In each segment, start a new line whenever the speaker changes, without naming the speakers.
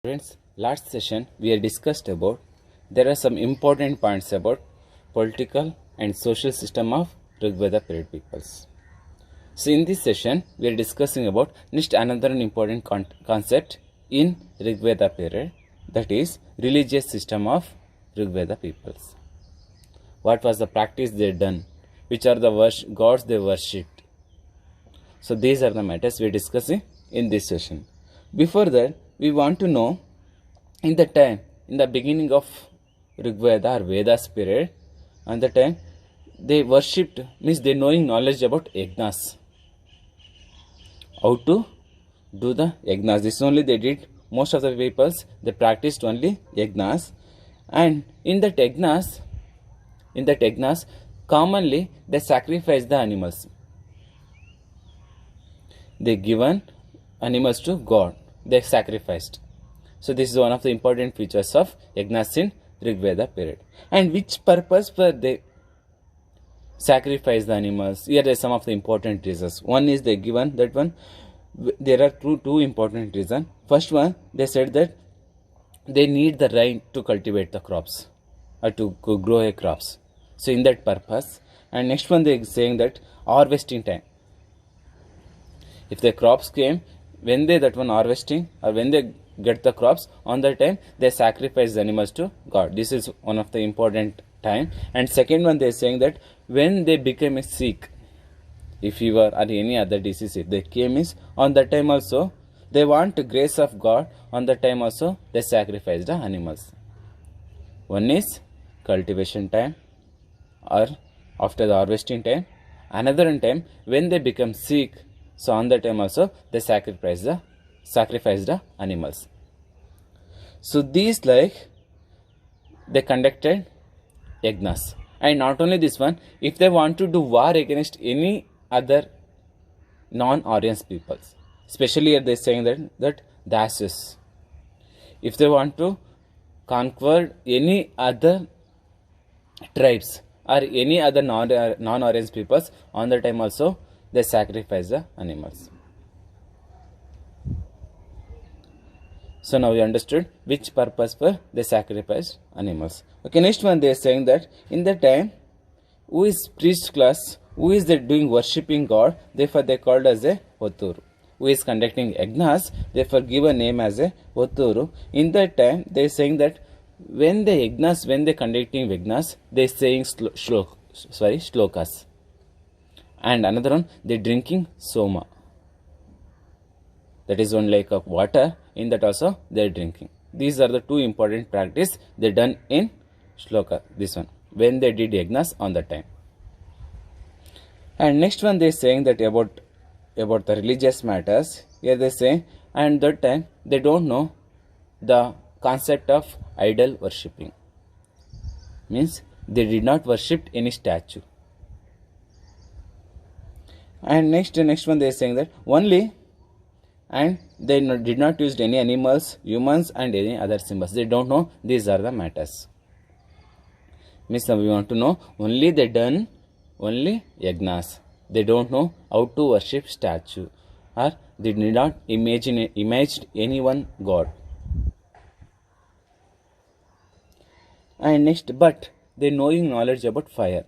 Friends, last session we had discussed about there are some important points about political and social system of Rigveda period peoples. So in this session we are discussing about next another important concept in Rigveda period, that is religious system of Rigveda peoples. What was the practice they done? Which are the gods they worshipped? So these are the matters we are discussing in this session. Before that, we want to know in the beginning of Rigveda or Vedas period, and the time they worshipped, means they knowing knowledge about yagnas, how to do the yagnas. This only they did. Most of the peoples they practiced only yagnas, and in that yagnas, commonly they sacrifice the animals. They given animals to God. They sacrificed. So this is one of the important features of yagnas in Rigveda period. And which purpose were they sacrifice the animals? Here are some of the important reasons. One is they given that one. There are two important reasons. First one, they said that they need the rain to cultivate the crops or to grow a crops. So in that purpose. And next one, they are saying that harvesting time. If the crops came, when they that one harvesting or when they get the crops, on that time they sacrifice the animals to God. This is one of the important time. And second one, they are saying that when they became sick, if fever or any other disease, if they came is on that time also they want the grace of God. On that time also they sacrifice the animals. One is cultivation time or after the harvesting time. Another time when they become sick, so on that time also they sacrifice the animals. So these like they conducted yagnas. And not only this one, if they want to do war against any other non-Aryans peoples, especially here they saying that Dasus, if they want to conquer any other tribes or any other non-Aryans peoples, on the time also they sacrifice the animals. So now we understood which purpose for they sacrifice animals. Okay, next one they are saying that in the time, who is priest class, who is they doing worshipping God, therefore they called as a Hotturu. Who is conducting yagnas, therefore give a name as a Hotturu. In that time they are saying that when they conducting yagnas, they are saying shlokas. And another one, they drinking soma. That is one lake of water. In that also they are drinking. These are the two important practice they done in shloka. This one when they did yagnas on that time. And next one they are saying that about the religious matters. Here they say, and that time they don't know the concept of idol worshipping. Means they did not worship any statue. And next one they are saying that only, and they did not use any animals, humans and any other symbols. They don't know these are the matters. Means now we want to know only they done only yagnas. They don't know how to worship statue, or they did not imagine any one god. And next, but they knowing knowledge about fire.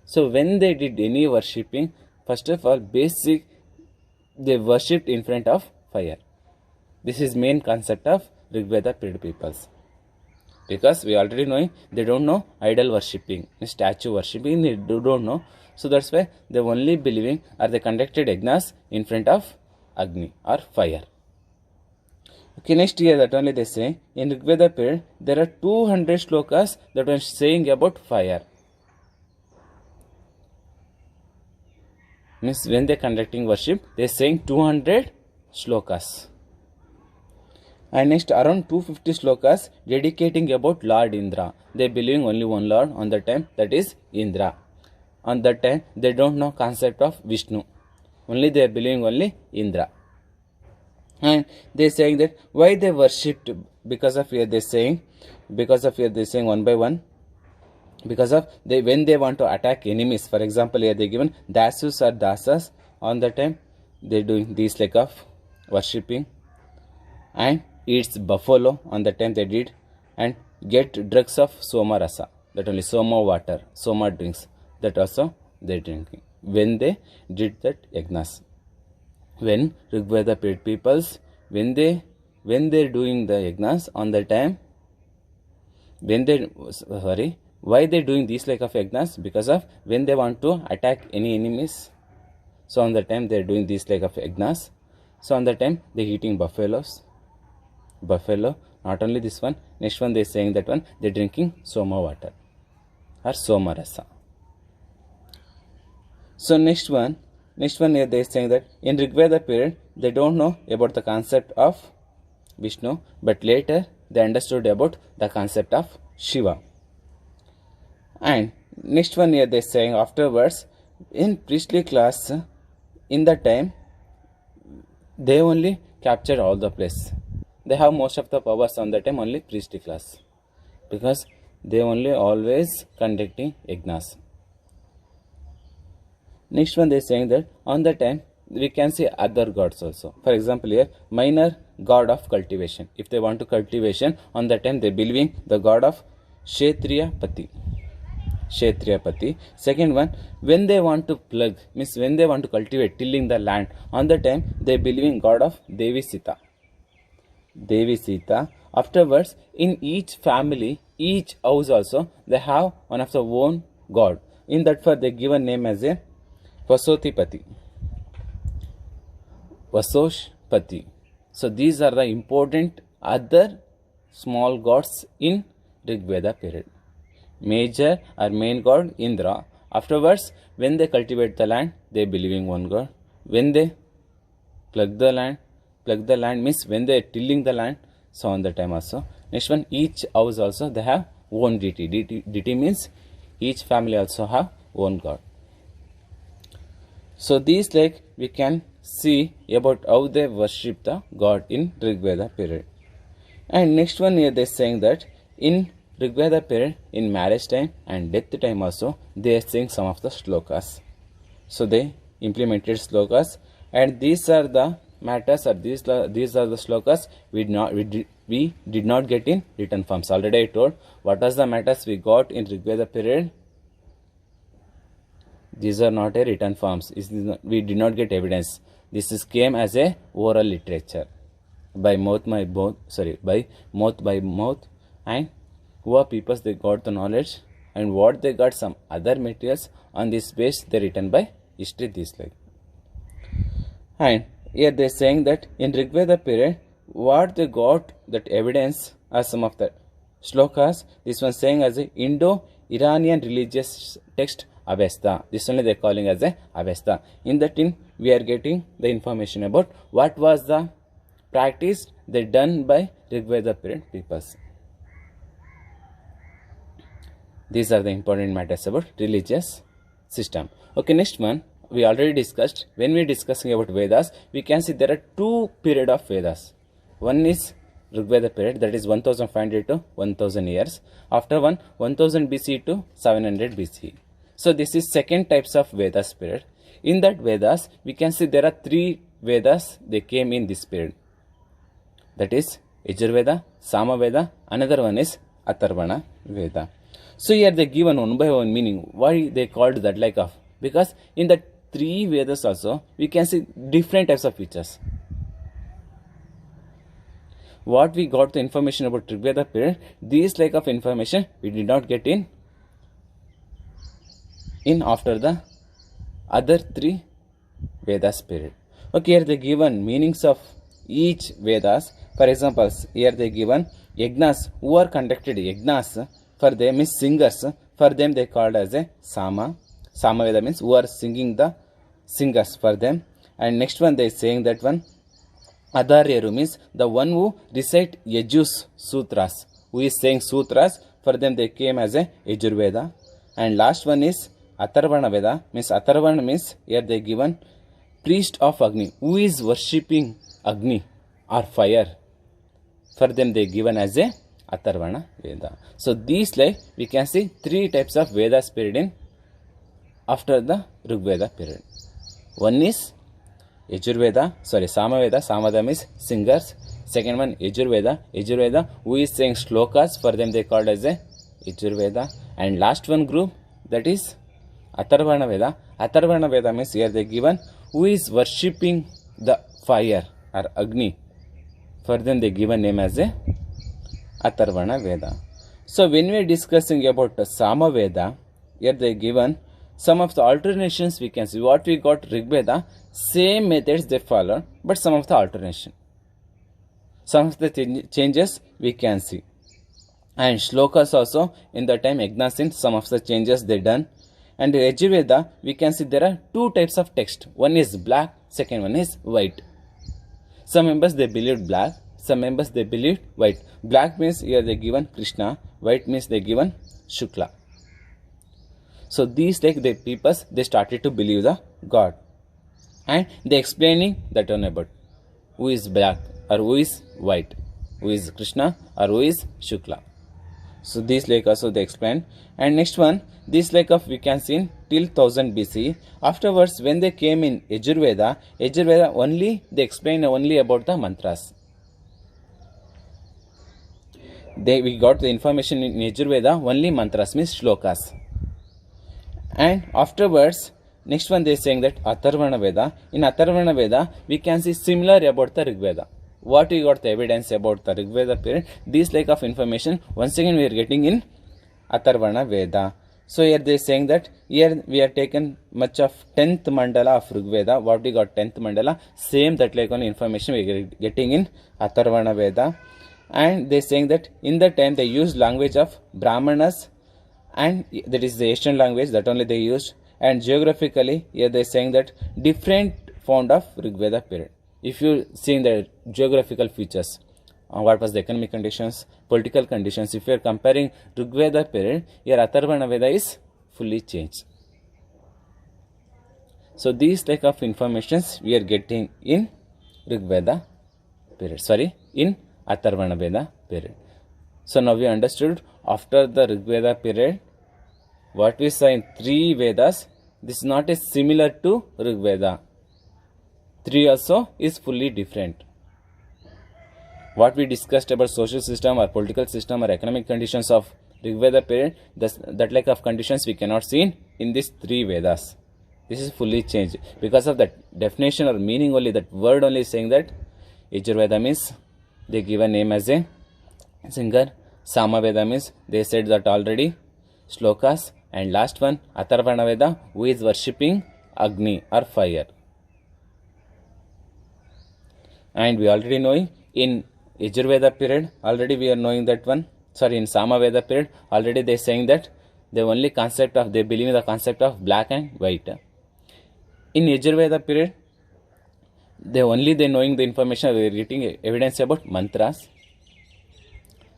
So when they did any worshipping, first of all basic they worshipped in front of fire. This is main concept of Rigveda period peoples. Because we already know they don't know idol worshipping, statue worshipping, they don't know. So that's why they only believing or they conducted yagnas in front of Agni or fire. Okay, next year that only they say in Rigveda period there are 200 shlokas that are saying about fire. Means when they conducting worship, they are saying 200 shlokas. And next around 250 shlokas dedicating about Lord Indra. They believing only one Lord on that time, that is Indra. On that time they don't know concept of Vishnu. Only they are believing only Indra. And they are saying that why they worshipped, because of here they are saying one by one. Because of when they want to attack enemies, for example here they given Dasus or Dasas, on the time they doing these like of worshipping. And eats buffalo on the time they did, and get drugs of Soma Rasa, that only Soma water, Soma drinks, that also they drinking when they did that yagnas. When Rigveda period peoples, when they're doing the yagnas on the time, when they why they doing these like of yagnas? Because of when they want to attack any enemies, so on the time they're doing these like of yagnas. So on the time they're eating buffalo, not only this one, next one they're saying that one, they're drinking Soma water or Soma Rasa. So next one here they are saying that in Rigveda period they don't know about the concept of Vishnu, but later they understood about the concept of Shiva. And next one here they are saying afterwards, in priestly class, in the time they only capture all the place. They have most of the powers on the time only priestly class, because they only always conducting yagnas. Next one they are saying that on the time we can see other gods also. For example here, minor god of cultivation. If they want to cultivation, on the time they believing the god of Kshetriya Pati. Second one, when they want to plug, means when they want to cultivate, tilling the land, on the time they believing god of Devi Sita. Afterwards, in each family, each house also, they have one of their own god. In that for they given name as a Vasoshpati. So these are the important other small gods in Rigveda period. Major or main god Indra. Afterwards, when they cultivate the land, they believing one god. When they plug the land means when they are tilling the land, so on the time also. Next one, each house also they have own deity. Deity means each family also have own god. So these like we can see about how they worship the god in Rigveda period. And next one here they are saying that in Rigveda period, in marriage time and death time also, they are saying some of the slokas. So they implemented slokas, and these are the matters, or these are the slokas we did not get in written forms. Already I told what was the matters we got in Rigveda period. These are not a written forms. We did not get evidence. This is came as a oral literature by mouth by mouth, and who are people they got the knowledge, and what they got some other materials on this base they written by history this like. And here they are saying that in Rigveda period, what they got that evidence are some of the slokas. This one saying as a Indo-Iranian religious text Avesta. This only they are calling as a Avesta. In that we are getting the information about what was the practice they done by Rigveda period peoples. These are the important matters about religious system. Okay, next one we already discussed. When we discussing about Vedas, we can see there are two period of Vedas. One is Rigveda period, that is 1500 to 1000 years. After 1000 BC to 700 BC. So this is second types of Vedas period. In that Vedas, we can see there are three Vedas they came in this period. That is Yajurveda, Samaveda, another one is Atharvana Veda. So here they given one by one meaning. Why they called that like of? Because in the three Vedas also we can see different types of features. What we got the information about Rigveda period, these like of information we did not get in after the other three Vedas period. Okay, here they given meanings of each Vedas. For example, here they given yagnas, who are conducted yagnas, for them is singers, for them they called as a Sama. Samaveda means who are singing the singers for them. And next one they saying that one Adharyaru means the one who recite Yajus Sutras, who is saying Sutras, for them they came as a Yajurveda. And last one is Atharvana Veda, means Atharvana means here they given priest of Agni, who is worshipping Agni or fire, for them they given as a Atharvana Veda. So these like we can see three types of Vedas period in after the Rigveda period. One is Yajurveda, Samaveda. Samaveda means singers. Second one, Yajurveda. Yajurveda, who is saying shlokas, for them they called as a Yajurveda. And last one group, that is Atharvana Veda. Atharvana Veda means here they given who is worshipping the fire or Agni. For them they given name as a Atharvana Veda. So when we are discussing about the Sama Veda, here they given some of the alternations we can see. What we got Rig Veda, same methods they follow, but some of the alternation. Some of the changes we can see. And shlokas also, in the time Yajnasin, some of the changes they done. And in Yajurveda, we can see there are two types of text. One is black, second one is white. Some members they believed black, some members they believed white. Black means here they given Krishna, white means they given Shukla. So these like the people they started to believe the God. And they explaining that one about who is black or who is white, who is Krishna or who is Shukla. So these like also they explain. And next one, this like of we can see in till 1000 BC. Afterwards, when they came in Yajurveda, only they explain only about the mantras. We got the information in Yajurveda only mantras means shlokas. And afterwards, next one they saying that Atharvana Veda. In Atharvana Veda, we can see similar about the Rig Veda. What we got the evidence about the Rig Veda period, this like of information once again we are getting in Atharvana Veda. So here they saying that here we are taken much of 10th mandala of Rig Veda. What we got 10th mandala, same that like only information we are getting in Atharvana Veda. And they saying that in the time they used language of Brahmanas, and that is the Asian language that only they used. And geographically here they saying that different found of Rig Veda period. If you seeing the geographical features, what was the economic conditions, political conditions, if you are comparing Rig Veda period, here Atharvana Veda is fully changed. So these type of informations we are getting in Rig Veda period, in Atharvana Veda period. So now we understood after the Rig Veda period, what we saw in 3 Vedas, this is not as similar to Rig Veda. 3 also is fully different. What we discussed about social system or political system or economic conditions of Rig Veda period, that like of conditions we cannot see in these 3 Vedas. This is fully changed. Because of that definition or meaning only, that word only saying that Yajurveda means they give a name as a singer. Sama Veda means they said that already shlokas. And last one, Atharvana Veda, who is worshipping Agni or fire. And we already know in Yajurveda period, already we are knowing that one. In Sama Veda period, already they saying that the only concept of, they believe in the concept of black and white. In Yajurveda period, they knowing the information, we are getting evidence about mantras.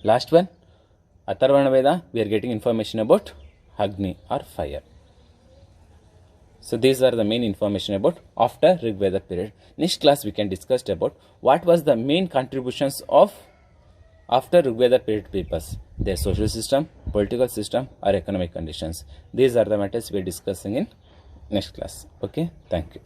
Last one, Atharvana Veda, we are getting information about Agni or fire. So these are the main information about after Rig Veda period. Next class we can discuss about what was the main contributions of after Rig Veda period peoples, their social system, political system or economic conditions. These are the matters we are discussing in next class. Okay, thank you.